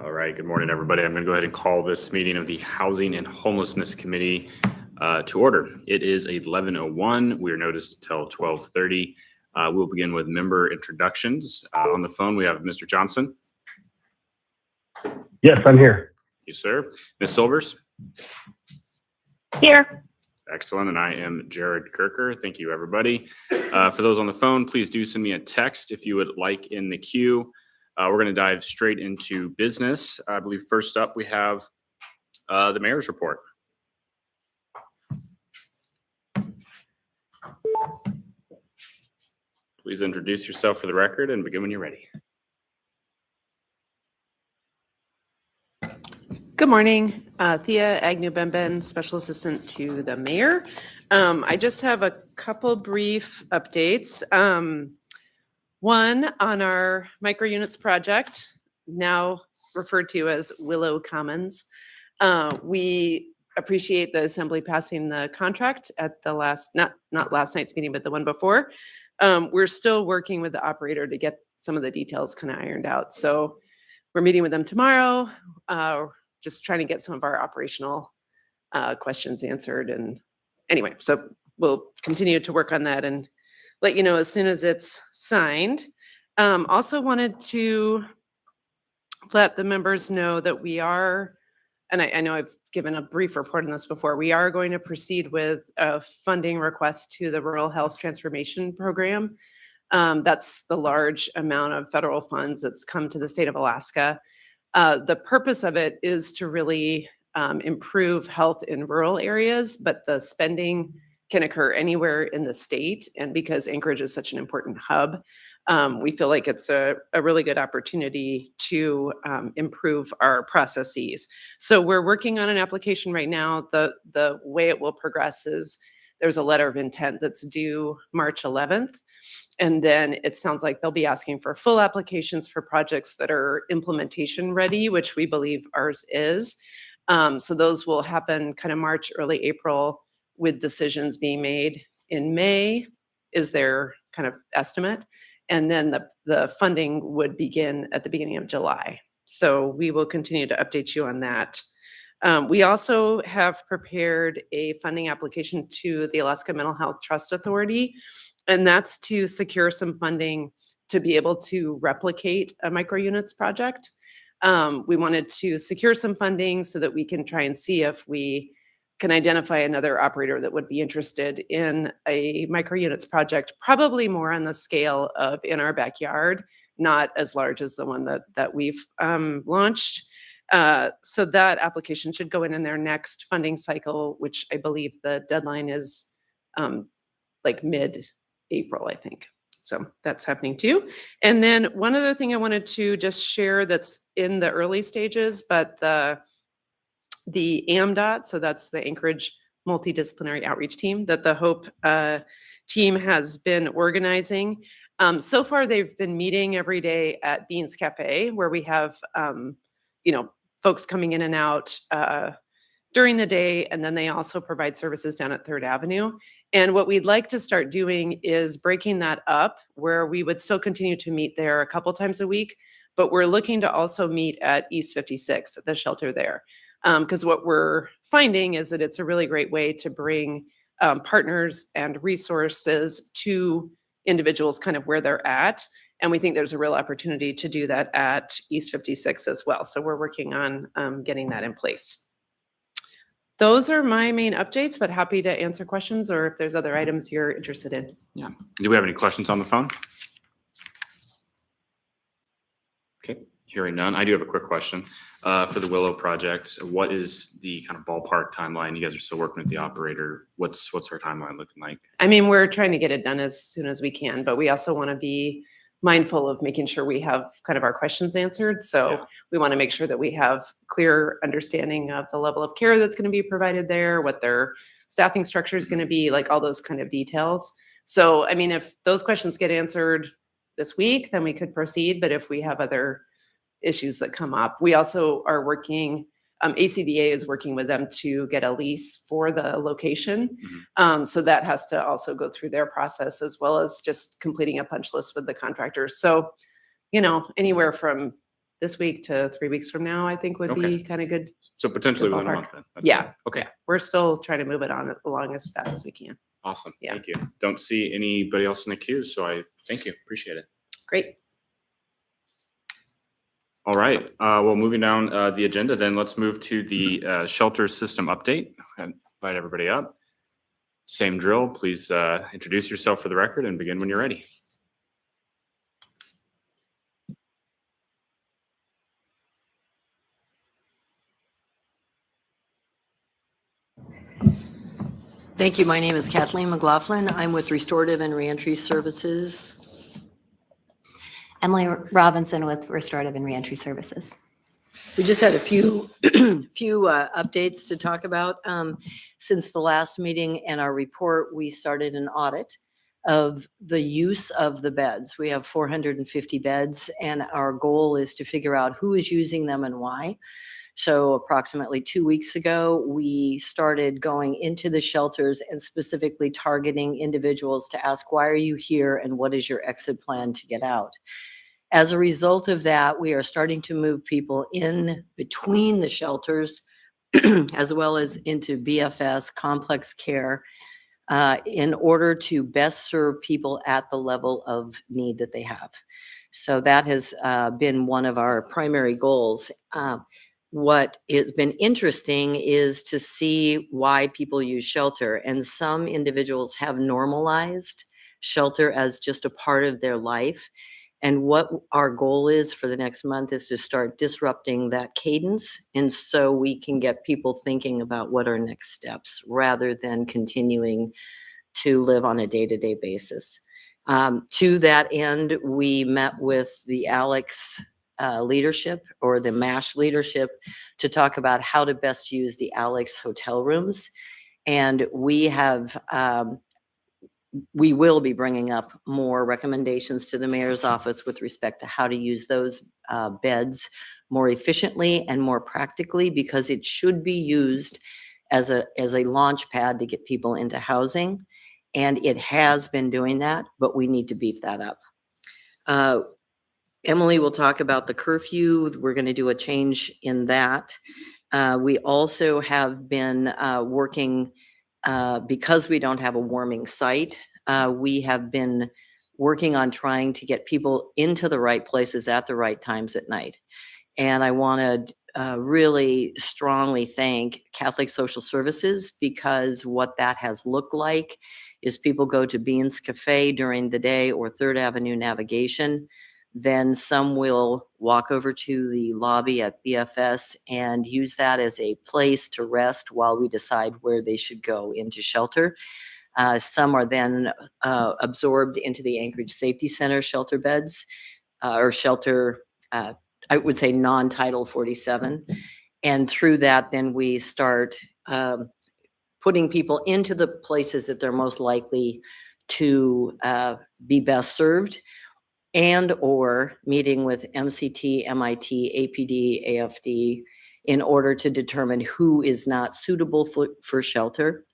All right, good morning, everybody. I'm going to go ahead and call this meeting of the Housing and Homelessness Committee to order. It is 11:01. We are noticed until 12:30. We'll begin with member introductions. On the phone, we have Mr. Johnson. Yes, I'm here. Thank you, sir. Ms. Silvers. Here. Excellent. And I am Jared Kirker. Thank you, everybody. For those on the phone, please do send me a text if you would like in the queue. We're going to dive straight into business. I believe first up we have the mayor's report. Please introduce yourself for the record and begin when you're ready. Good morning. Thea Agnew-Benben, Special Assistant to the Mayor. I just have a couple brief updates. One on our micro-units project, now referred to as Willow Commons. We appreciate the Assembly passing the contract at the last, not last night's meeting, but the one before. We're still working with the operator to get some of the details kind of ironed out. So we're meeting with them tomorrow. Just trying to get some of our operational questions answered. And anyway, so we'll continue to work on that and let you know as soon as it's signed. Also wanted to let the members know that we are, and I know I've given a brief report on this before, we are going to proceed with a funding request to the Rural Health Transformation Program. That's the large amount of federal funds that's come to the state of Alaska. The purpose of it is to really improve health in rural areas, but the spending can occur anywhere in the state. And because Anchorage is such an important hub, we feel like it's a really good opportunity to improve our processes. So we're working on an application right now. The way it will progress is there's a letter of intent that's due March 11th. And then it sounds like they'll be asking for full applications for projects that are implementation ready, which we believe ours is. So those will happen kind of March, early April, with decisions being made in May is their kind of estimate. And then the funding would begin at the beginning of July. So we will continue to update you on that. We also have prepared a funding application to the Alaska Mental Health Trust Authority, and that's to secure some funding to be able to replicate a micro-units project. We wanted to secure some funding so that we can try and see if we can identify another operator that would be interested in a micro-units project, probably more on the scale of in our backyard, not as large as the one that we've launched. So that application should go in their next funding cycle, which I believe the deadline is like mid-April, I think. So that's happening too. And then one other thing I wanted to just share that's in the early stages, but the AMDOT, so that's the Anchorage Multidisciplinary Outreach Team that the HOPE team has been organizing. So far, they've been meeting every day at Beans Cafe, where we have, folks coming in and out during the day, and then they also provide services down at 3rd Avenue. And what we'd like to start doing is breaking that up, where we would still continue to meet there a couple times a week, but we're looking to also meet at East 56 at the shelter there. Because what we're finding is that it's a really great way to bring partners and resources to individuals kind of where they're at. And we think there's a real opportunity to do that at East 56 as well. So we're working on getting that in place. Those are my main updates, but happy to answer questions or if there's other items you're interested in. Yeah. Do we have any questions on the phone? Okay, hearing none. I do have a quick question. For the Willow project, what is the kind of ballpark timeline? You guys are still working with the operator. What's our timeline looking like? I mean, we're trying to get it done as soon as we can, but we also want to be mindful of making sure we have kind of our questions answered. So we want to make sure that we have clear understanding of the level of care that's going to be provided there, what their staffing structure is going to be, like all those kind of details. So, I mean, if those questions get answered this week, then we could proceed. But if we have other issues that come up, we also are working, ACDA is working with them to get a lease for the location. So that has to also go through their process, as well as just completing a punch list with the contractors. So, you know, anywhere from this week to 3 weeks from now, I think would Okay. be kind of good. So potentially Good within a ballpark. month then. That's Yeah. good. Okay. Yeah. We're still trying to move it on along as fast as we can. Awesome. Yeah. Thank you. Don't see anybody else in the queue, so I thank you. Appreciate it. Great. All right. Well, moving down the agenda, then let's move to the shelter system update. And invite everybody up. Same drill. Please introduce yourself for the record and begin when you're ready. Thank you. My name is Kathleen McLaughlin. I'm with Restorative and Reentry Services. Emily Robinson with Restorative and Reentry Services. We just had a few updates to talk about. Since the last meeting and our report, we started an audit of the use of the beds. We have 450 beds, and our goal is to figure out who is using them and why. So approximately 2 weeks ago, we started going into the shelters and specifically targeting individuals to ask, why are you here and what is your exit plan to get out? As a result of that, we are starting to move people in between the shelters as well as into BFS, complex care, in order to best serve people at the level of need that they have. So that has been one of our primary goals. What has been interesting is to see why people use shelter. And some individuals have normalized shelter as just a part of their life. And what our goal is for the next month is to start disrupting that cadence. And so we can get people thinking about what are next steps rather than continuing to live on a day-to-day basis. To that end, we met with the Alex leadership or the MASH leadership to talk about how to best use the Alex hotel rooms. And we will be bringing up more recommendations to the mayor's office with respect to how to use those beds more efficiently and more practically, because it should be used as a launch pad to get people into housing. And it has been doing that, but we need to beef that up. Emily will talk about the curfew. We're going to do a change in that. We also have been working, because we don't have a warming site, we have been working on trying to get people into the right places at the right times at night. And I want to really strongly thank Catholic Social Services, because what that has looked like is people go to Beans Cafe during the day or 3rd Avenue Navigation. Then some will walk over to the lobby at BFS and use that as a place to rest while we decide where they should go into shelter. Some are then absorbed into the Anchorage Safety Center shelter beds, or shelter, I would say non-Title 47. And through that, then we start putting people into the places that they're most likely to be best served, and or meeting with MCT, MIT, APD, AFD in order to determine who is not suitable for shelter.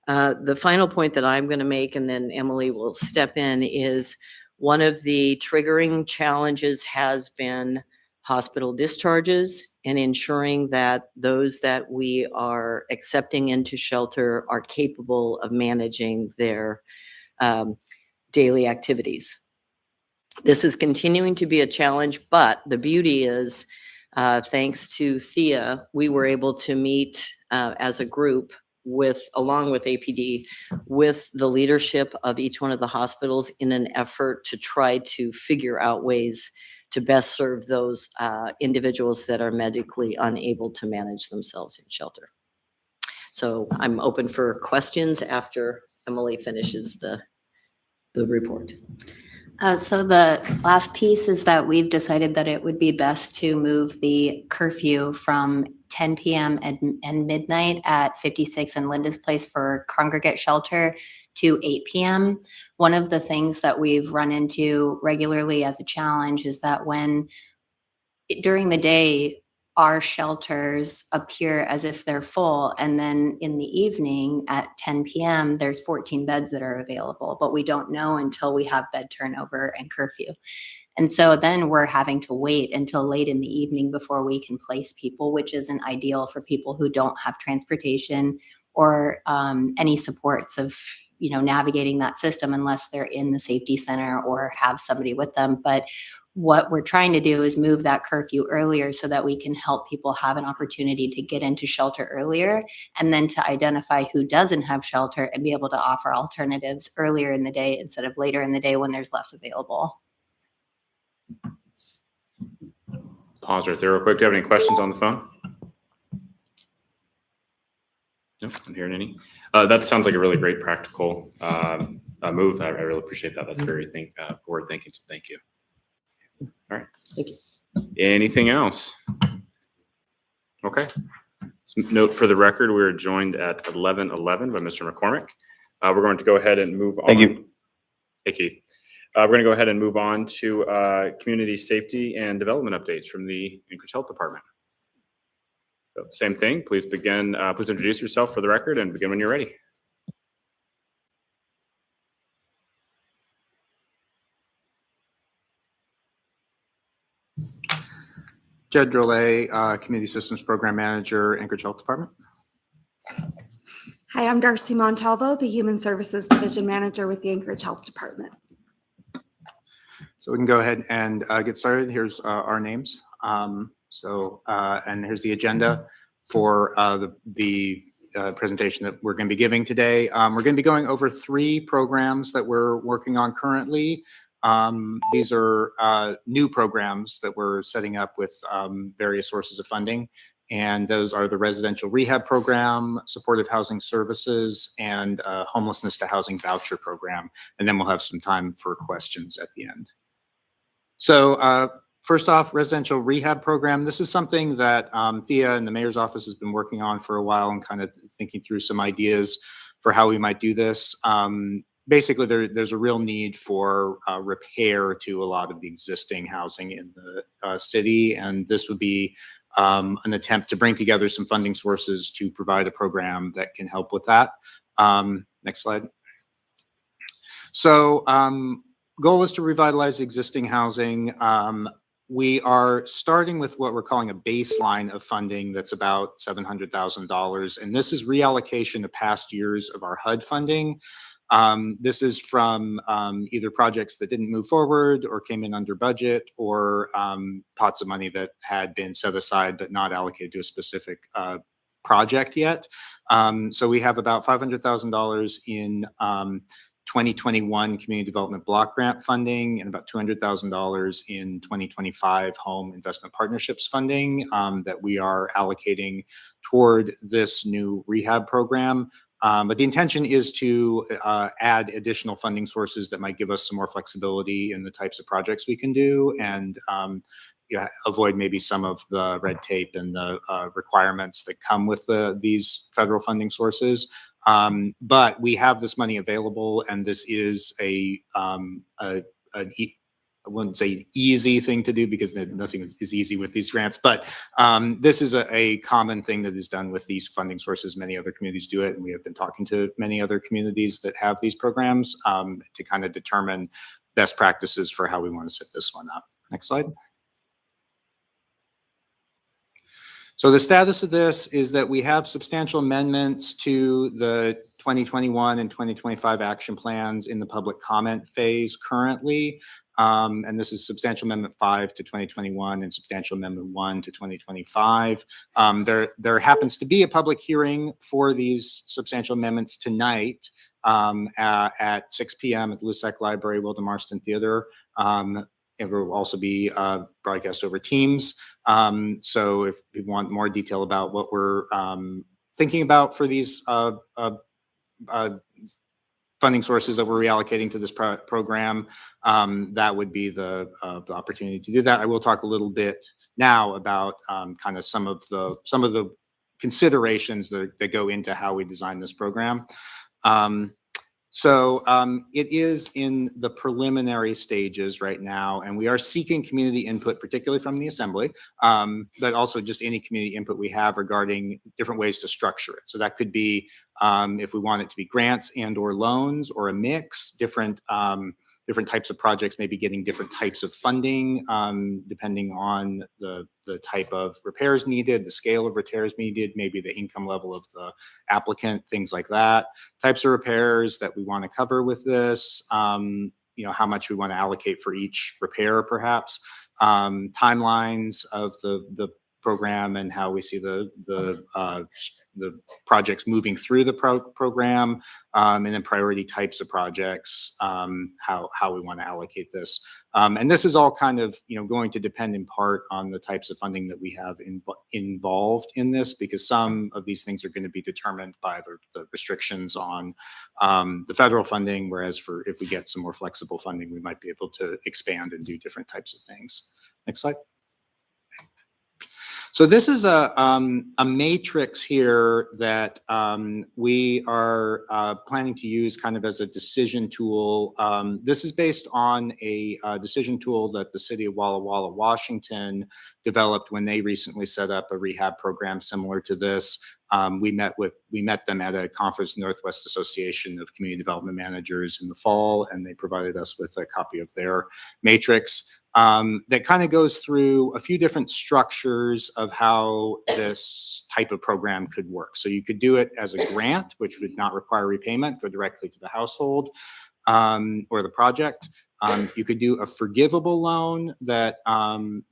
The final point that I'm going to make, and then Emily will step in, is one of the triggering challenges has been hospital discharges and ensuring that those that we are accepting into shelter are capable of managing their daily activities. This is continuing to be a challenge, but the beauty is, thanks to Thea, we were able to meet as a group along with APD, with the leadership of each one of the hospitals in an effort to try to figure out ways to best serve those individuals that are medically unable to manage themselves in shelter. So I'm open for questions after Emily finishes the report. So the last piece is that we've decided that it would be best to move the curfew from 10 p.m. and midnight at 56 and Linda's Place for congregate shelter to 8 p.m. One of the things that we've run into regularly as a challenge is that during the day, our shelters appear as if they're full. And then in the evening at 10 p.m., there's 14 beds that are available, but we don't know until we have bed turnover and curfew. And so then we're having to wait until late in the evening before we can place people, which isn't ideal for people who don't have transportation or any supports of, navigating that system unless they're in the safety center or have somebody with them. But what we're trying to do is move that curfew earlier so that we can help people have an opportunity to get into shelter earlier, and then to identify who doesn't have shelter and be able to offer alternatives earlier in the day instead of later in the day when there's less available. Pause right there real quick. Do you have any questions on the phone? Nope, I'm hearing any. That sounds like a really great practical move. I really appreciate that. That's very forward thinking. So thank you. All right. Thank you. Anything else? Okay. Note for the record, we are joined at 11:11 by Mr. McCormick. We're going to go ahead and move on. Thank you. Hey, Keith. We're going to go ahead and move on to community safety and development updates from the Anchorage Health Department. So, same thing. Please begin. Please introduce yourself for the record and begin when you're ready. Jed Drolet, Community Systems Program Manager, Anchorage Health Department. Hi, I'm Darcy Montalvo, the Human Services Division Manager with the Anchorage Health Department. So we can go ahead and get started. Here's our names. And here's the agenda for the presentation that we're going to be giving today. We're going to be going over 3 programs that we're working on currently. These are new programs that we're setting up with various sources of funding. And those are the residential rehab program, supportive housing services, and homelessness to housing voucher program. And then we'll have some time for questions at the end. So first off, residential rehab program. This is something that Thea and the mayor's office has been working on for a while and kind of thinking through some ideas for how we might do this. Basically, there's a real need for repair to a lot of the existing housing in the city, and this would be an attempt to bring together some funding sources to provide a program that can help with that. Next slide. So goal is to revitalize existing housing. We are starting with what we're calling a baseline of funding that's about $700,000, and this is reallocation of past years of our HUD funding. This is from either projects that didn't move forward or came in under budget, or pots of money that had been set aside but not allocated to a specific project yet. So we have about $500,000 in 2021 Community Development Block Grant funding and about $200,000 in 2025 Home Investment Partnerships funding that we are allocating toward this new rehab program. But the intention is to add additional funding sources that might give us some more flexibility in the types of projects we can do, and avoid maybe some of the red tape and the requirements that come with these federal funding sources. But we have this money available, and this is I wouldn't say easy thing to do because nothing is easy with these grants, but this is a common thing that is done with these funding sources. Many other communities do it, and we have been talking to many other communities that have these programs to kind of determine best practices for how we want to set this one up. Next slide. So the status of this is that we have substantial amendments to the 2021 and 2025 action plans in the public comment phase currently. And this is Substantial Amendment 5 to 2021 and Substantial Amendment 1 to 2025. There happens to be a public hearing for these substantial amendments tonight at 6 p.m. at the Lussac Library, Wilda Marston Theater. It will also be broadcast over Teams. So if you want more detail about what we're thinking about for these funding sources that we're reallocating to this program, that would be the opportunity to do that. I will talk a little bit now about kind of some of the considerations that go into how we design this program. So it is in the preliminary stages right now, and we are seeking community input, particularly from the Assembly, but also just any community input we have regarding different ways to structure it. So that could be if we want it to be grants and or loans or a mix, different types of projects maybe getting different types of funding depending on the type of repairs needed, the scale of repairs needed, maybe the income level of the applicant, things like that. Types of repairs that we want to cover with this, how much we want to allocate for each repair perhaps, timelines of the program and how we see the projects moving through the program, and then priority types of projects, how we want to allocate this. And this is all kind of, going to depend in part on the types of funding that we have involved in this, because some of these things are going to be determined by the restrictions on the federal funding, whereas if we get some more flexible funding, we might be able to expand and do different types of things. Next slide. So this is a matrix here that we are planning to use kind of as a decision tool. This is based on a decision tool that the city of Walla Walla, Washington developed when they recently set up a rehab program similar to this. We met them at a conference, Northwest Association of Community Development Managers, in the fall, and they provided us with a copy of their matrix. That kind of goes through a few different structures of how this type of program could work. So you could do it as a grant, which would not require repayment, go directly to the household or the project. You could do a forgivable loan that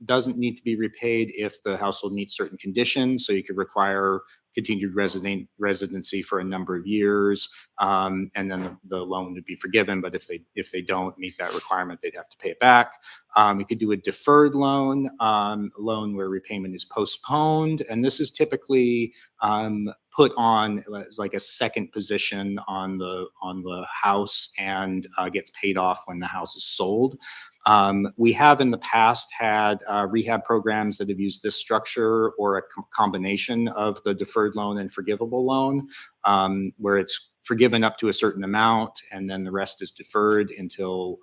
doesn't need to be repaid if the household meets certain conditions. So you could require continued residency for a number of years, and then the loan would be forgiven. But if they don't meet that requirement, they'd have to pay it back. You could do a deferred loan, a loan where repayment is postponed, and this is typically put on as like a second position on the house and gets paid off when the house is sold. We have in the past had rehab programs that have used this structure or a combination of the deferred loan and forgivable loan, where it's forgiven up to a certain amount and then the rest is deferred until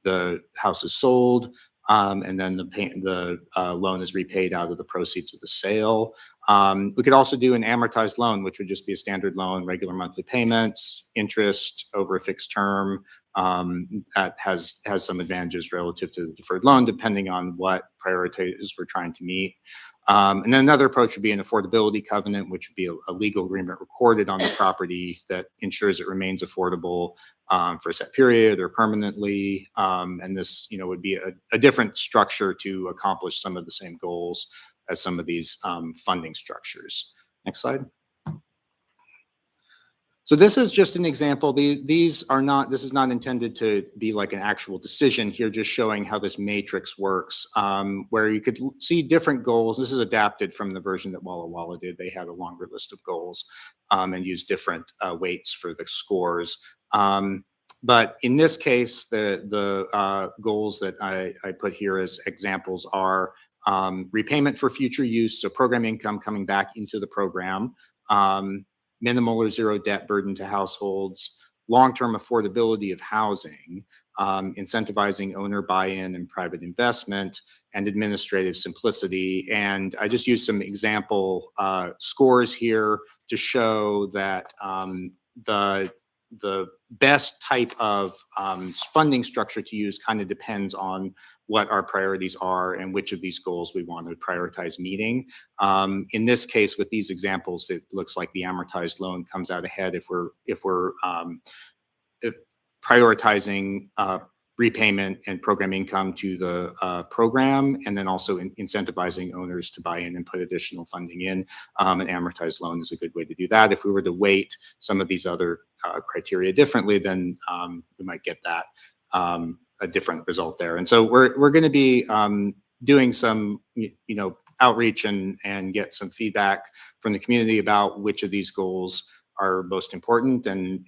the house is sold. And then the loan is repaid out of the proceeds of the sale. We could also do an amortized loan, which would just be a standard loan, regular monthly payments, interest over a fixed term. That has some advantages relative to the deferred loan, depending on what priorities we're trying to meet. And then another approach would be an affordability covenant, which would be a legal agreement recorded on the property that ensures it remains affordable for a set period or permanently. And this, would be a different structure to accomplish some of the same goals as some of these funding structures. Next slide. So this is just an example. This is not intended to be like an actual decision here, just showing how this matrix works, where you could see different goals. This is adapted from the version that Walla Walla did. They had a longer list of goals and used different weights for the scores. But in this case, the goals that I put here as examples are repayment for future use, so program income coming back into the program, minimal or zero debt burden to households, long-term affordability of housing, incentivizing owner buy-in and private investment, and administrative simplicity. And I just used some example scores here to show that the best type of funding structure to use kind of depends on what our priorities are and which of these goals we want to prioritize meeting. In this case, with these examples, it looks like the amortized loan comes out ahead if we're prioritizing repayment and program income to the program, and then also incentivizing owners to buy in and put additional funding in. An amortized loan is a good way to do that. If we were to weight some of these other criteria differently, then we might get that a different result there. And so we're going to be doing some outreach and get some feedback from the community about which of these goals are most important, and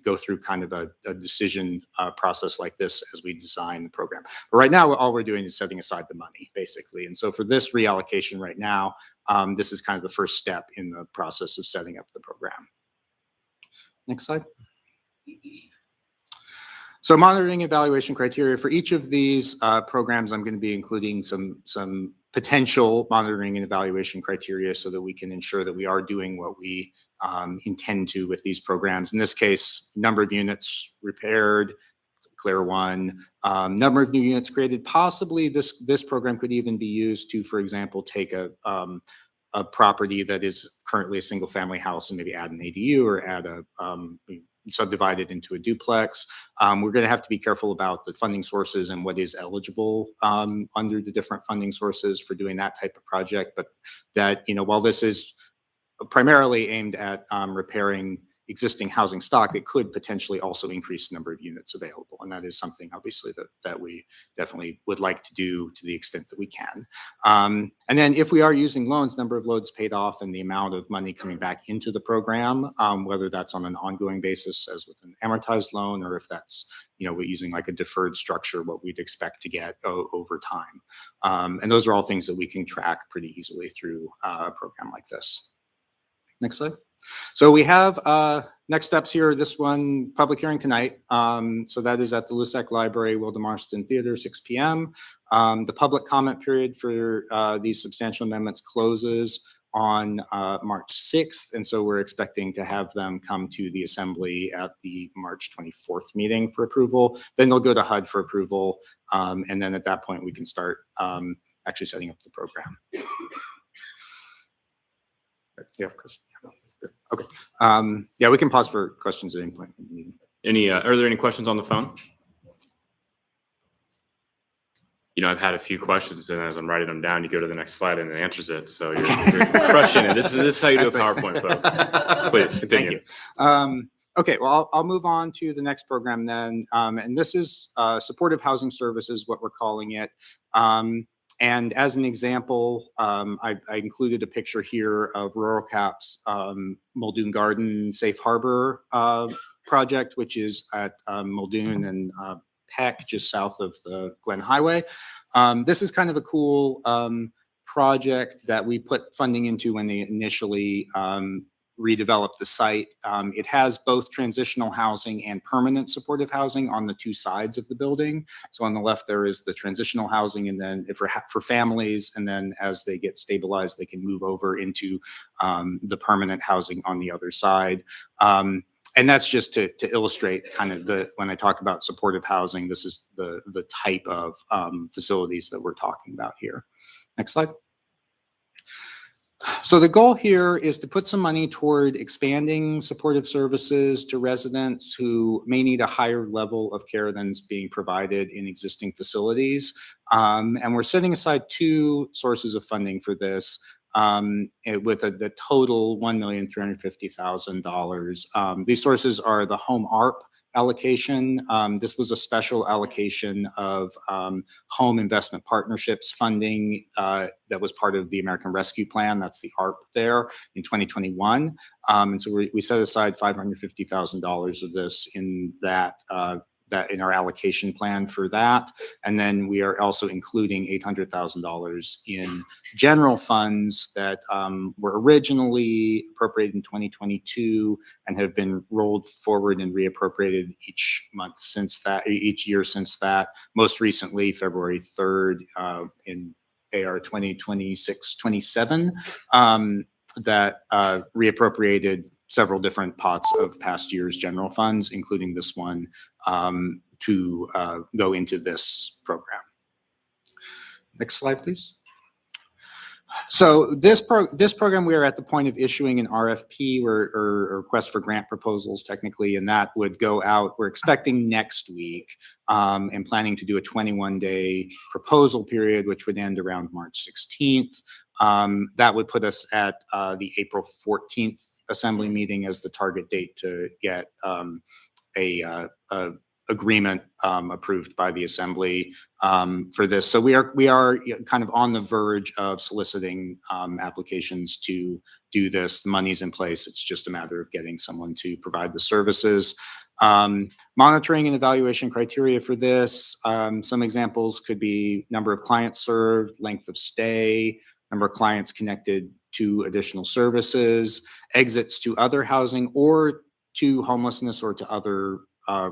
go through kind of a decision process like this as we design the program. But right now, all we're doing is setting aside the money, basically. And so for this reallocation right now, this is kind of the first step in the process of setting up the program. Next slide. So monitoring evaluation criteria for each of these programs, I'm going to be including some potential monitoring and evaluation criteria so that we can ensure that we are doing what we intend to with these programs. In this case, number of units repaired, clear one, number of new units created. Possibly this program could even be used to, for example, take a property that is currently a single family house and maybe add an ADU or add subdivide it into a duplex. We're going to have to be careful about the funding sources and what is eligible under the different funding sources for doing that type of project. But that, while this is primarily aimed at repairing existing housing stock, it could potentially also increase the number of units available. And that is something obviously that we definitely would like to do to the extent that we can. And then if we are using loans, number of loads paid off and the amount of money coming back into the program, whether that's on an ongoing basis as with an amortized loan, or if that's, we're using like a deferred structure, what we'd expect to get over time. And those are all things that we can track pretty easily through a program like this. Next slide. So we have next steps here. This one, public hearing tonight. So that is at the Lussac Library, Wilda Marston Theater, 6 p.m. The public comment period for these substantial amendments closes on March 6th. And so we're expecting to have them come to the Assembly at the March 24th meeting for approval. Then they'll go to HUD for approval. And then at that point, we can start actually setting up the program. Yeah, Chris. Okay. Yeah, we can pause for questions at any point. Are there any questions on the phone? I've had a few questions, and as I'm writing them down, you go to the next slide and it answers it. So you're crushing it. This is how you do a PowerPoint, folks. Please continue. Thank you. Okay, well, I'll move on to the next program then. And this is supportive housing services, what we're calling it. And as an example, I included a picture here of Rural Cap's Muldoon Garden Safe Harbor project, which is at Muldoon and Peck, just south of the Glen Highway. This is kind of a cool project that we put funding into when they initially redeveloped the site. It has both transitional housing and permanent supportive housing on the two sides of the building. So on the left, there is the transitional housing, and then for families, and then as they get stabilized, they can move over into the permanent housing on the other side. And that's just to illustrate kind of when I talk about supportive housing, this is the type of facilities that we're talking about here. Next slide. So the goal here is to put some money toward expanding supportive services to residents who may need a higher level of care than is being provided in existing facilities. And we're setting aside two sources of funding for this with the total $1,350,000. These sources are the Home ARP allocation. This was a special allocation of home investment partnerships funding that was part of the American Rescue Plan. That's the ARP there in 2021. And so we set aside $550,000 of this in that in our allocation plan for that. And then we are also including $800,000 in general funds that were originally appropriated in 2022 and have been rolled forward and reappropriated each year since that. Most recently, February 3rd in AR 2026-27, that reappropriated several different pots of past year's general funds, including this one, to go into this program. Next slide, please. So this program, we are at the point of issuing an RFP or request for grant proposals technically, and that would go out, we're expecting next week, and planning to do a 21-day proposal period, which would end around March 16th. That would put us at the April 14th Assembly meeting as the target date to get a agreement approved by the Assembly for this. So we are kind of on the verge of soliciting applications to do this. The money's in place. It's just a matter of getting someone to provide the services. Monitoring and evaluation criteria for this. Some examples could be number of clients served, length of stay, number of clients connected to additional services, exits to other housing or to homelessness or to other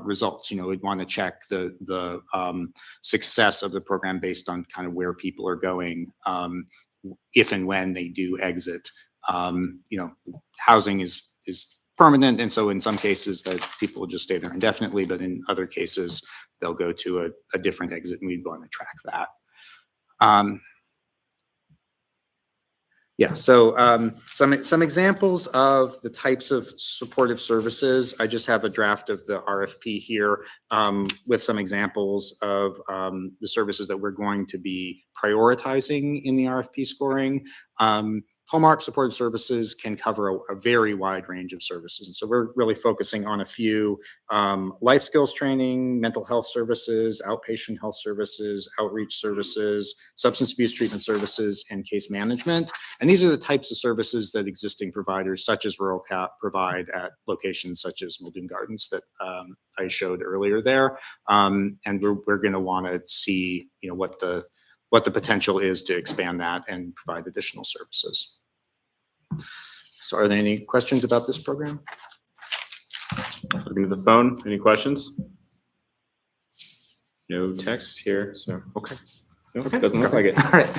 results. You know, we'd want to check the success of the program based on kind of where people are going if and when they do exit. You know, housing is permanent, and so in some cases that people will just stay there indefinitely, but in other cases they'll go to a different exit, and we'd want to track that. Yeah, so some examples of the types of supportive services. I just have a draft of the RFP here with some examples of the services that we're going to be prioritizing in the RFP scoring. Home ARP supportive services can cover a very wide range of services. And so we're really focusing on a few: life skills training, mental health services, outpatient health services, outreach services, substance abuse treatment services, and case management. And these are the types of services that existing providers such as Rural Cap provide at locations such as Muldoon Gardens that I showed earlier there. And we're going to want to see, you know, what the potential is to expand that and provide additional services. So are there any questions about this program? Looking at the phone, any questions? No text here, so, okay. No, Okay. doesn't look like it. All right.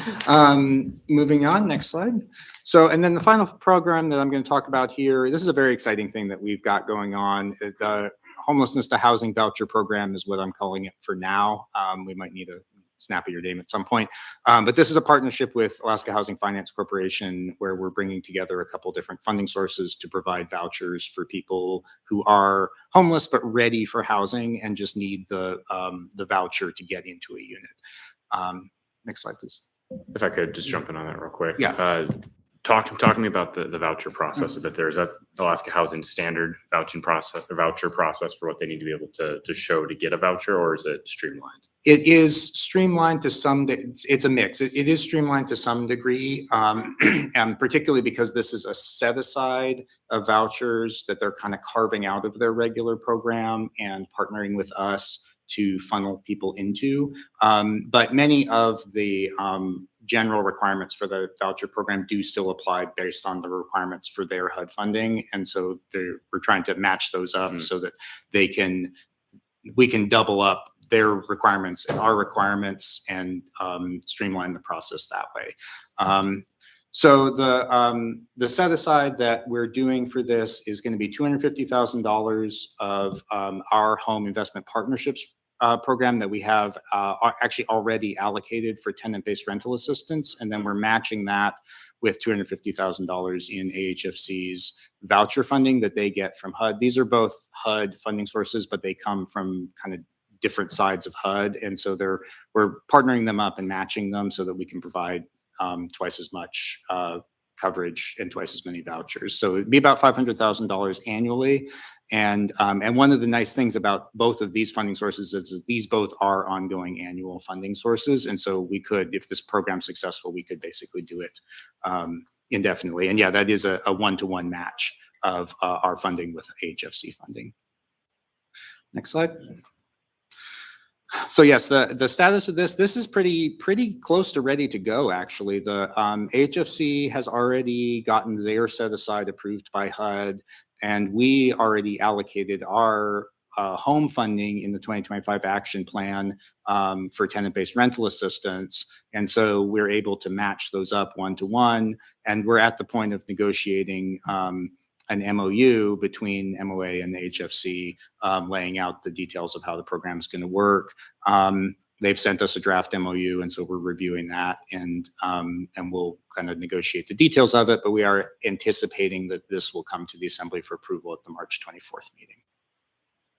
Moving on, next slide. So, and then the final program that I'm going to talk about here, this is a very exciting thing that we've got going on. The Homelessness to Housing Voucher Program is what I'm calling it for now. We might need a snap of your name at some point. But this is a partnership with Alaska Housing Finance Corporation, where we're bringing together a couple different funding sources to provide vouchers for people who are homeless but ready for housing and just need the voucher to get into a unit. Next slide, please. If I could just jump in on that real quick. Yeah. Talk to me about the voucher process a bit there. Is that Alaska Housing standard voucher process for what they need to be able to show to get a voucher, or is it streamlined? It is streamlined to some, it's a mix. It is streamlined to some degree, and particularly because this is a set aside of vouchers that they're kind of carving out of their regular program and partnering with us to funnel people into. But many of the general requirements for the voucher program do still apply based on the requirements for their HUD funding. And so we're trying to match those up so that we can double up their requirements and our requirements and streamline the process that way. So the set aside that we're doing for this is going to be $250,000 of our home investment partnerships program that we have actually already allocated for tenant-based rental assistance. And then we're matching that with $250,000 in AHFC's voucher funding that they get from HUD. These are both HUD funding sources, but they come from kind of different sides of HUD. And so we're partnering them up and matching them so that we can provide twice as much coverage and twice as many vouchers. So it'd be about $500,000 annually. And one of the nice things about both of these funding sources is that these both are ongoing annual funding sources. And so we could, if this program's successful, we could basically do it indefinitely. And yeah, that is a one-to-one match of our funding with HFC funding. Next slide. So yes, the status of this is pretty close to ready to go, actually. The HFC has already gotten their set aside approved by HUD, and we already allocated our home funding in the 2025 action plan for tenant-based rental assistance. And so we're able to match those up one-to-one, and we're at the point of negotiating an MOU between MOA and the HFC, laying out the details of how the program is going to work. They've sent us a draft MOU, and so we're reviewing that, and we'll kind of negotiate the details of it. But we are anticipating that this will come to the Assembly for approval at the March 24th meeting.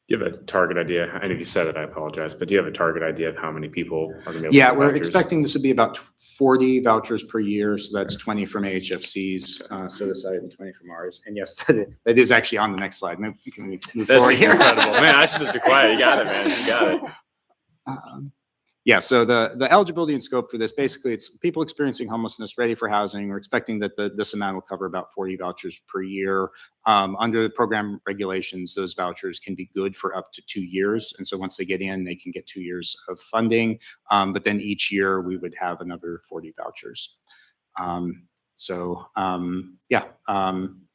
Do you have a target idea? I know you said it, I apologize, but do you have a target idea of how many people are going to be able to Yeah, get we're vouchers? expecting this would be about 40 vouchers per year. So that's 20 from AHFC's set aside and 20 from ours. And yes, that is actually on the next slide. Maybe we can move That's forward here. incredible. Man, I should just be quiet. You got it, man. You got it. Yeah, so the eligibility and scope for this, basically it's people experiencing homelessness ready for housing. We're expecting that this amount will cover about 40 vouchers per year. Under the program regulations, those vouchers can be good for up to 2 years. And so once they get in, they can get 2 years of funding. But then each year we would have another 40 vouchers.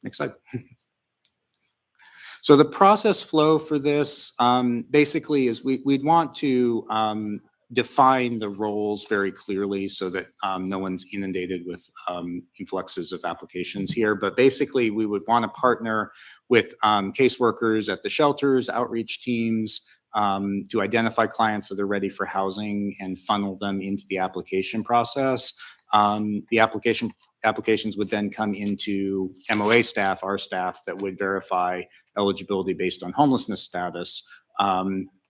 Next slide. So the process flow for this basically is we'd want to define the roles very clearly so that no one's inundated with influxes of applications here. But basically, we would want to partner with caseworkers at the shelters, outreach teams, to identify clients that are ready for housing and funnel them into the application process. The applications would then come into MOA staff, our staff, that would verify eligibility based on homelessness status,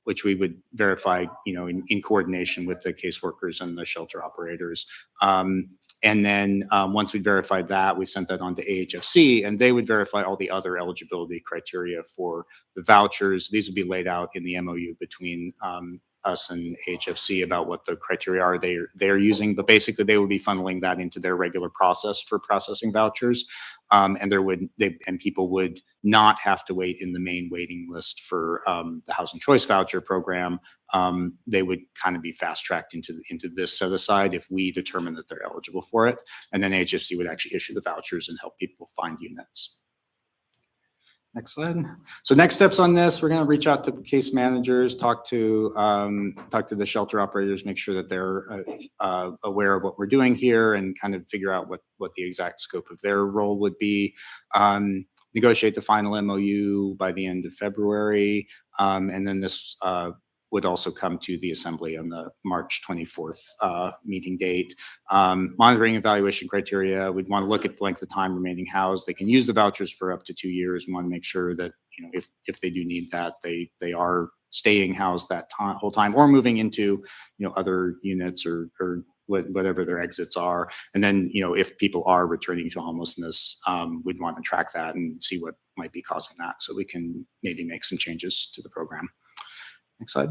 which we would verify, in coordination with the caseworkers and the shelter operators. And then once we verified that, we sent that on to AHFC, and they would verify all the other eligibility criteria for the vouchers. These would be laid out in the MOU between us and AHFC about what the criteria are they're using. But basically, they would be funneling that into their regular process for processing vouchers. And people would not have to wait in the main waiting list for the Housing Choice Voucher program. They would kind of be fast tracked into this set aside if we determine that they're eligible for it. And then HFC would actually issue the vouchers and help people find units. Next slide. So next steps on this, we're going to reach out to case managers, talk to the shelter operators, make sure that they're aware of what we're doing here, and kind of figure out what the exact scope of their role would be. Negotiate the final MOU by the end of February, and then this would also come to the assembly on the March 24th meeting date. Monitoring evaluation criteria, we'd want to look at the length of time remaining housed. They can use the vouchers for up to 2 years. We want to make sure that, if they do need that, they are staying housed that whole time, or moving into, other units or whatever their exits are. And then, if people are returning to homelessness, we'd want to track that and see what might be causing that, so we can maybe make some changes to the program. Next slide.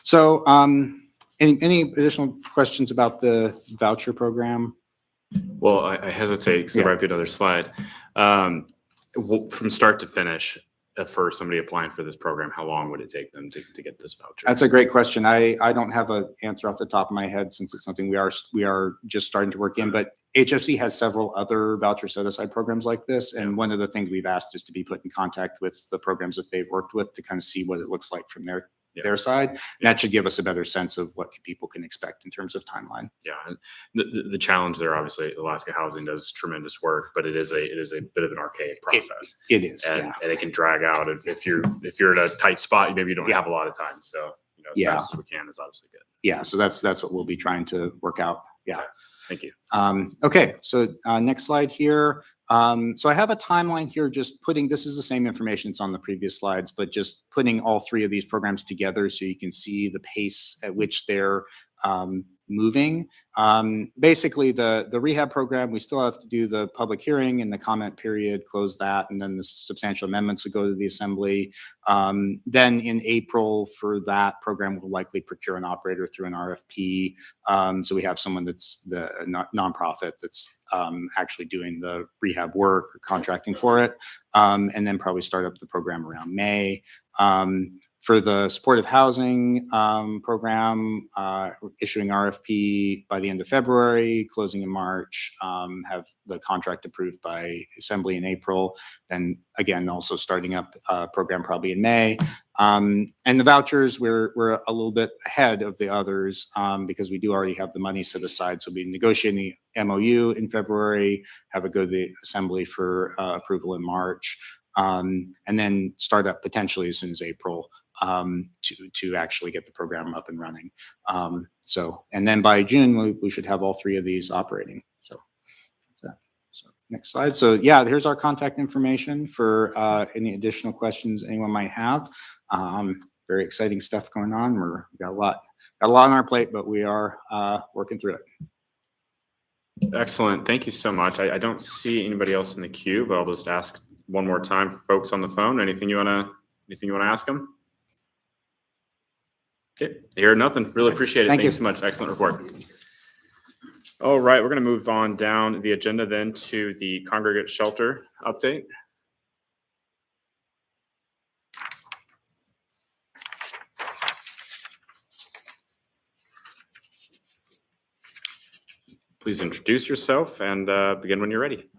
So any additional questions about the voucher program? Well, I hesitate because there might be another slide. From start to finish, for somebody applying for this program, how long would it take them to get this voucher? That's a great question. I don't have an answer off the top of my head, since it's something we are just starting to work in, but HFC has several other voucher set-aside programs like this. And one of the things we've asked is to be put in contact with the programs that they've worked with to kind of see what it looks like from their side. And that should give us a better sense of what people can expect in terms of timeline. Yeah, and the challenge there, obviously, Alaska Housing does tremendous work, but it is a bit of an archaic process. It is, and it can drag out. If you're in a tight spot, maybe you don't have a lot of time. So as fast as we can is obviously good. Yeah, so that's what we'll be trying to work out. Yeah. Thank you. Okay, so next slide here. So I have a timeline here, just this is the same information that's on the previous slides, but just putting all three of these programs together so you can see the pace at which they're moving. Basically, the rehab program, we still have to do the public hearing and the comment period, close that, and then the substantial amendments will go to the assembly. Then in April, for that program, we'll likely procure an operator through an RFP. So we have someone that's the nonprofit that's actually doing the rehab work or contracting for it, and then probably start up the program around May. For the supportive housing program, issuing RFP by the end of February, closing in March, have the contract approved by assembly in April, then again also starting up a program probably in May. And the vouchers, we're a little bit ahead of the others because we do already have the money set aside. So we'll be negotiating the MOU in February, have it go to the assembly for approval in March, and then start up potentially as soon as April to actually get the program up and running. And then by June, we should have all three of these operating. So that's that. So next slide. So yeah, here's our contact information for any additional questions anyone might have. Very exciting stuff going on. We've got a lot on our plate, but we are working through it. Excellent. Thank you so much. I don't see anybody else in the queue, but I'll just ask one more time for folks on the phone. Anything you want to ask them? Okay, hear nothing. Really appreciate it. Thank you so much. Excellent report. All right, we're going to move on down the agenda then to the congregate shelter update. Please introduce yourself and begin when you're ready.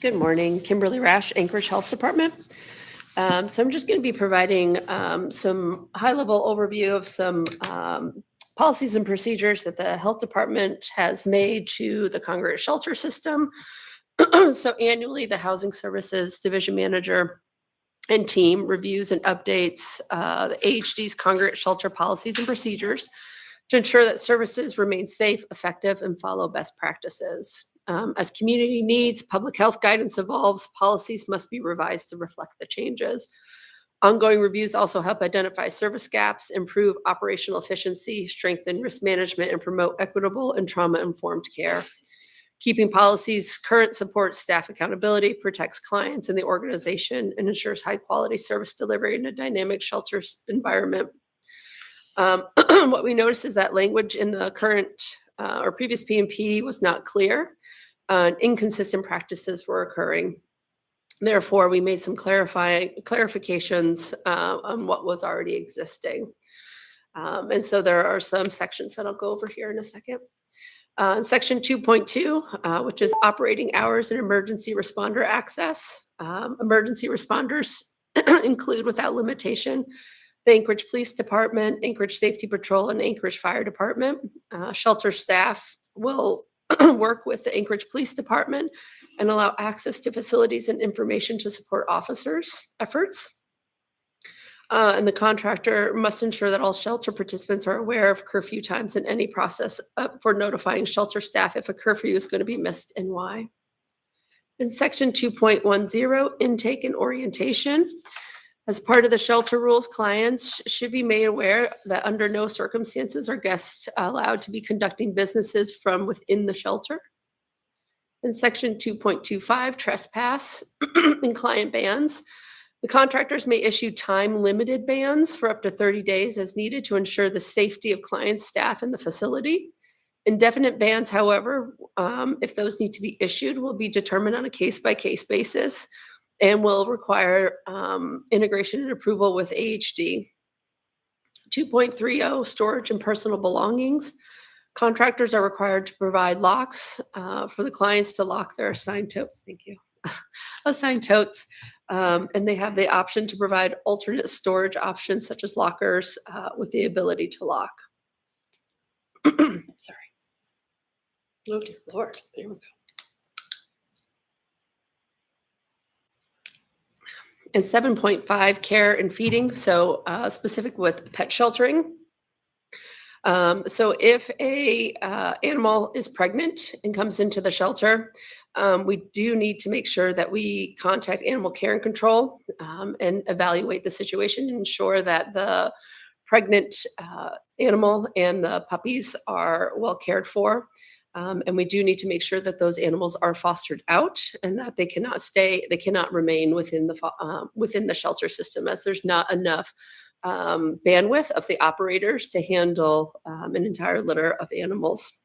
Good morning, Kimberly Rash, Anchorage Health Department. So I'm just going to be providing some high-level overview of some policies and procedures that the health department has made to the congregate shelter system. So annually, the Housing Services Division Manager and team reviews and updates the AHD's congregate shelter policies and procedures to ensure that services remain safe, effective, and follow best practices. As community needs, public health guidance evolves, policies must be revised to reflect the changes. Ongoing reviews also help identify service gaps, improve operational efficiency, strengthen risk management, and promote equitable and trauma-informed care. Keeping policies current supports staff accountability, protects clients and the organization, and ensures high-quality service delivery in a dynamic shelter environment. What we noticed is that language in the current or previous P&P was not clear. Inconsistent practices were occurring. Therefore, we made some clarifications on what was already existing. And so there are some sections that I'll go over here in a second. Section 2.2, which is operating hours and emergency responder access. Emergency responders include without limitation the Anchorage Police Department, Anchorage Safety Patrol, and Anchorage Fire Department. Shelter staff will work with the Anchorage Police Department and allow access to facilities and information to support officers' efforts. And the contractor must ensure that all shelter participants are aware of curfew times and any process for notifying shelter staff if a curfew is going to be missed and why. In section 2.10, intake and orientation. As part of the shelter rules, clients should be made aware that under no circumstances are guests allowed to be conducting businesses from within the shelter. In section 2.25, trespass and client bans. The contractors may issue time-limited bans for up to 30 days as needed to ensure the safety of clients, staff, and the facility. Indefinite bans, however, if those need to be issued, will be determined on a case-by-case basis and will require integration and approval with AHD. 2.30, storage and personal belongings. Contractors are required to provide locks for the clients to lock their assigned totes. Thank you. Assigned totes. And they have the option to provide alternate storage options such as lockers with the ability to lock. Sorry. Oh dear Lord, there we go. And 7.5, care and feeding, so specific with pet sheltering. So if a animal is pregnant and comes into the shelter, we do need to make sure that we contact animal care and control and evaluate the situation and ensure that the pregnant animal and the puppies are well cared for. And we do need to make sure that those animals are fostered out and that they cannot remain within the shelter system, as there's not enough bandwidth of the operators to handle an entire litter of animals.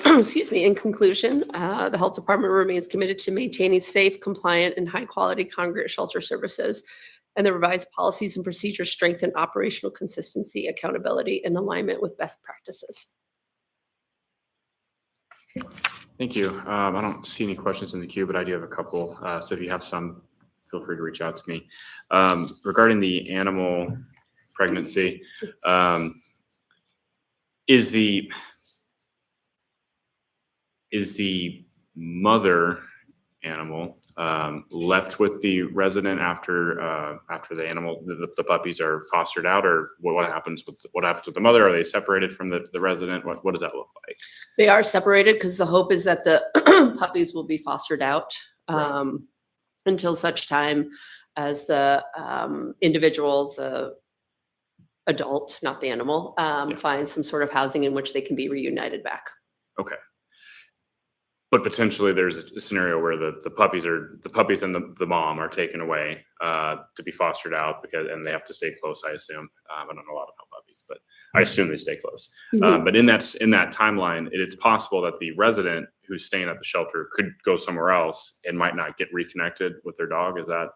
Excuse me. In conclusion, the health department remains committed to maintaining safe, compliant, and high-quality congregate shelter services, and the revised policies and procedures strengthen operational consistency, accountability, and alignment with best practices. Thank you. I don't see any questions in the queue, but I do have a couple. So if you have some, feel free to reach out to me. Regarding the animal pregnancy, is the mother animal left with the resident after the animal, the puppies are fostered out, or what happens with the mother? Are they separated from the resident? What does that look like? They are separated because the hope is that the puppies will be fostered out until such time as the individual, the adult, not the animal, finds some sort of housing in which they can be reunited back. Okay. But potentially there's a scenario where the puppies and the mom are taken away to be fostered out and they have to stay close, I assume. I don't know a lot about puppies, but I assume they stay close. But in that timeline, it's possible that the resident who's staying at the shelter could go somewhere else and might not get reconnected with their dog. Is that?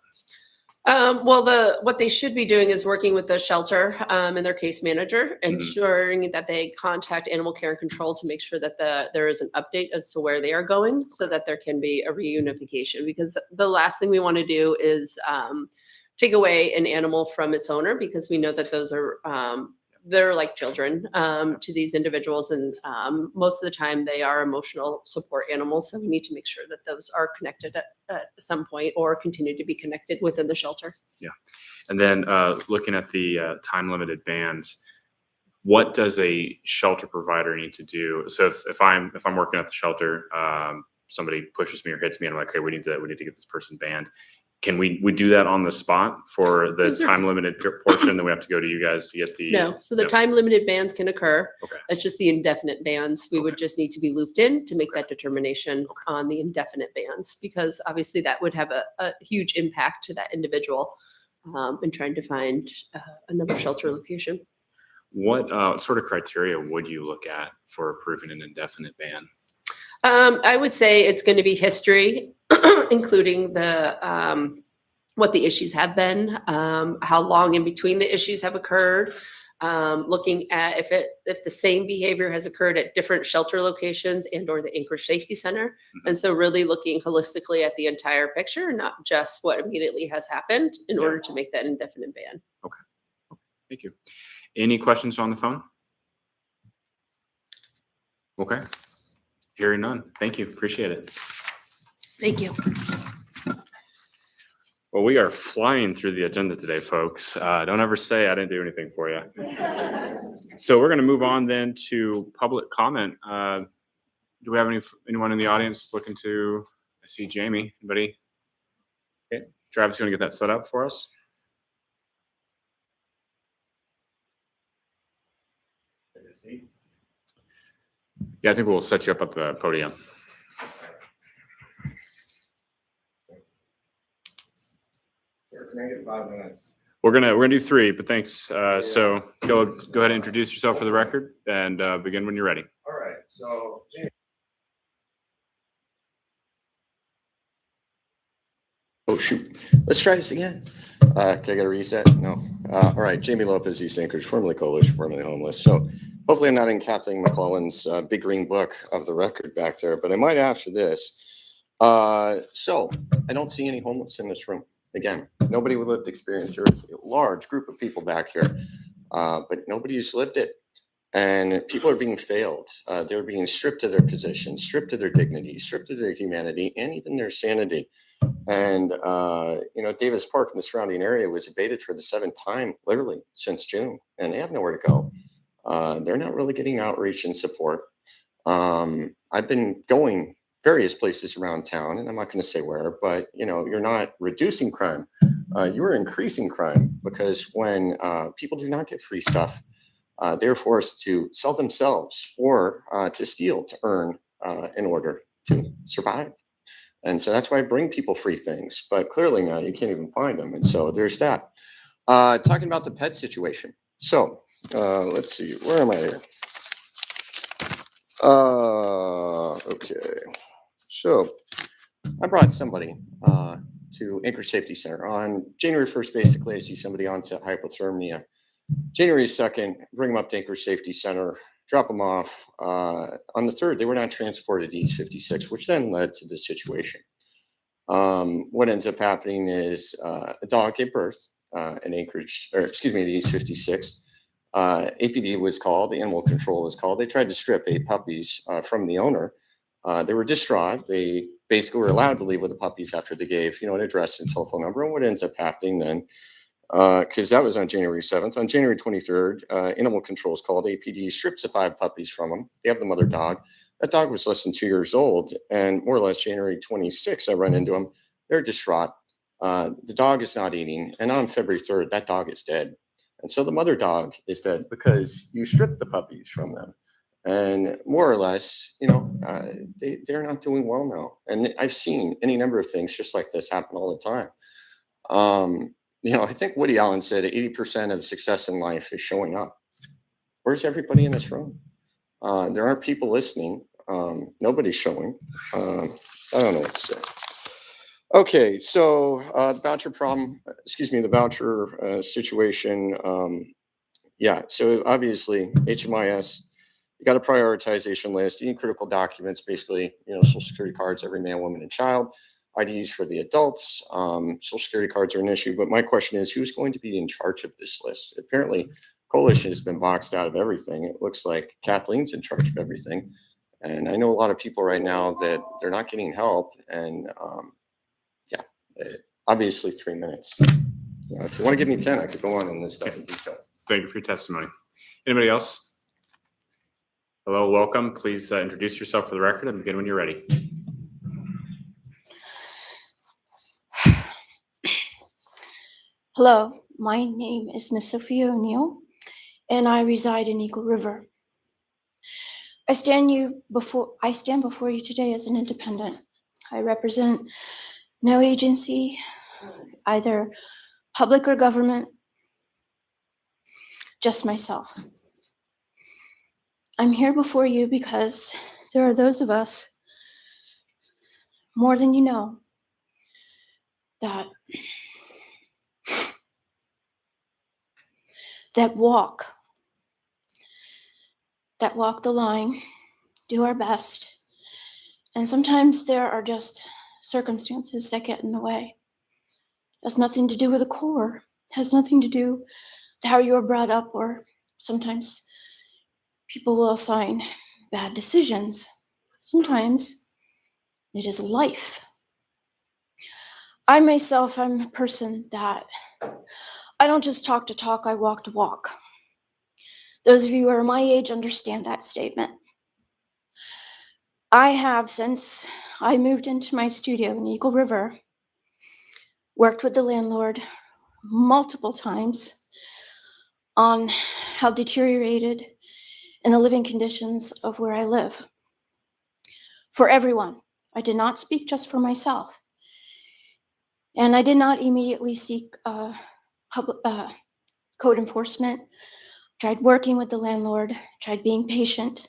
Well, what they should be doing is working with the shelter and their case manager, ensuring that they contact animal care and control to make sure that there is an update as to where they are going, so that there can be a reunification. Because the last thing we want to do is take away an animal from its owner, because we know that those are they're like children to these individuals, and most of the time they are emotional support animals. So we need to make sure that those are connected at some point, or continue to be connected within the shelter. Yeah. And then looking at the time limited bans, what does a shelter provider need to do? So if I'm working at the shelter, somebody pushes me or hits me, and I'm like, okay, we need to get this person banned. Can we do that on the spot for the Those are- time limited portion? Then we have to go to you guys to get the. No, so the time limited bans can occur. Okay. That's just the indefinite bans. We would just need to be looped in to make that determination Okay. on the indefinite bans, because obviously that would have a huge impact to that individual in trying to find another shelter location. What sort of criteria would you look at for approving an indefinite ban? I would say it's going to be history, including the what the issues have been, how long in between the issues have occurred, looking at if the same behavior has occurred at different shelter locations and or the Anchorage Safety Center. And so really looking holistically at the entire picture, not just what immediately has happened, in order to make that indefinite ban. Thank you. Any questions on the phone? Okay. Hearing none. Thank you. Appreciate it. Thank you. Well, we are flying through the agenda today, folks. Don't ever say I didn't do anything for you. So we're going to move on then to public comment. Do we have anyone in the audience looking to? I see Jamie. Anybody? Okay. Travis, you want to get that set up for us? Yeah, I think we'll set you up at the podium. Can I get 5 minutes? We're gonna do 3, but thanks. So go ahead and introduce yourself for the record, and begin when you're ready. All right, so Jamie. Oh, shoot. Let's try this again. Can I get a reset? No. All right, Jamie Lopez, East Anchorage, formerly Coalition, formerly Homeless. So hopefully I'm not in Kathleen McClellan's big green book of the record back there, but I might after this. So I don't see any homeless in this room. Again, nobody with lived experience. There's a large group of people back here, but nobody's lived it. And people are being failed. They're being stripped of their position, stripped of their dignity, stripped of their humanity, and even their sanity. And, Davis Park and the surrounding area was abated for the 7th time, literally, since June, and they have nowhere to go. They're not really getting outreach and support. I've been going various places around town, and I'm not going to say where, but, you're not reducing crime. You are increasing crime, because when people do not get free stuff, they're forced to sell themselves or to steal to earn in order to survive. And so that's why I bring people free things, but clearly now you can't even find them. And so there's that. Talking about the pet situation. So let's see, where am I here? Okay. So I brought somebody to Anchorage Safety Center on January 1st. Basically, I see somebody onset hypothermia. January 2nd, bring them up to Anchorage Safety Center, drop them off. On the 3rd, they were not transported to East 56, which then led to this situation. What ends up happening is a dog gave birth in Anchorage, or excuse me, the East 56. APD was called, animal control was called. They tried to strip 8 puppies from the owner. They were distraught. They basically were allowed to leave with the puppies after they gave, an address and telephone number. And what ends up happening then, because that was on January 7th. On January 23rd, animal control is called. APD strips the 5 puppies from them. They have the mother dog. That dog was less than 2 years old. And more or less January 26th, I run into them. They're distraught. The dog is not eating. And on February 3rd, that dog is dead. And so the mother dog is dead because you stripped the puppies from them. And more or less, they're not doing well now. And I've seen any number of things just like this happen all the time. I think Woody Allen said 80% of success in life is showing up. Where's everybody in this room? There aren't people listening. Nobody's showing. I don't know what to say. Okay, so voucher problem, the voucher situation. Yeah, so obviously HMIS, you got a prioritization list. You need critical documents, basically, social security cards, every man, woman, and child, IDs for the adults. Social security cards are an issue, but my question is, who's going to be in charge of this list? Apparently, Coalition has been boxed out of everything. It looks like Kathleen's in charge of everything. And I know a lot of people right now that they're not getting help. And obviously 3 minutes. If you want to give me 10, I could go on in this stuff in detail. Thank you for your testimony. Anybody else? Hello, welcome. Please introduce yourself for the record and begin when you're ready. Hello, my name is Miss Sophia O'Neill, and I reside in Eagle River. I stand before you today as an independent. I represent no agency, either public or government, just myself. I'm here before you because there are those of us, more than you know, that walk the line, do our best, and sometimes there are just circumstances that get in the way. It has nothing to do with the core. It has nothing to do with how you were brought up, or sometimes people will assign bad decisions. Sometimes it is life. I myself, I'm a person that I don't just talk to talk, I walk to walk. Those of you who are my age understand that statement. I have, since I moved into my studio in Eagle River, worked with the landlord multiple times on how deteriorated in the living conditions of where I live. For everyone. I did not speak just for myself. And I did not immediately seek code enforcement. Tried working with the landlord, tried being patient.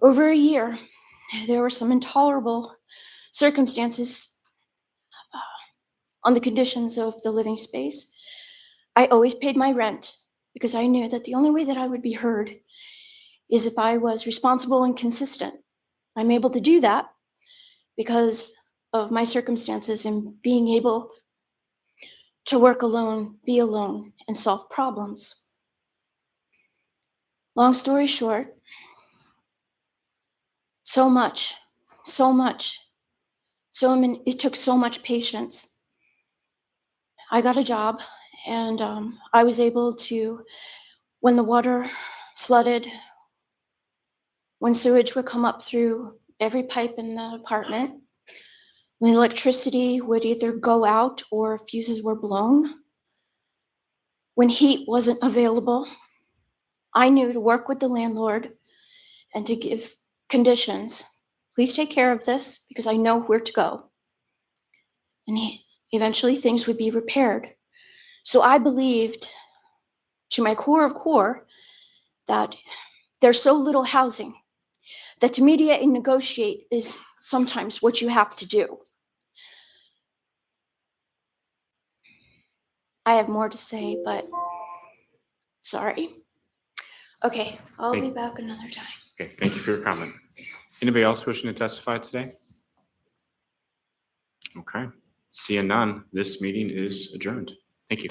Over a year, there were some intolerable circumstances on the conditions of the living space. I always paid my rent because I knew that the only way that I would be heard is if I was responsible and consistent. I'm able to do that because of my circumstances and being able to work alone, be alone, and solve problems. Long story short, it took so much patience. I got a job, and I was able to, when the water flooded, when sewage would come up through every pipe in the apartment, when electricity would either go out or fuses were blown, when heat wasn't available, I knew to work with the landlord and to give conditions. Please take care of this because I know where to go. And eventually things would be repaired. So I believed to my core of core that there's so little housing that to mediate and negotiate is sometimes what you have to do. I have more to say, but sorry. Okay, I'll be back another time. Okay, thank you for your comment. Anybody else wishing to testify today? Okay, seeing none, this meeting is adjourned. Thank you.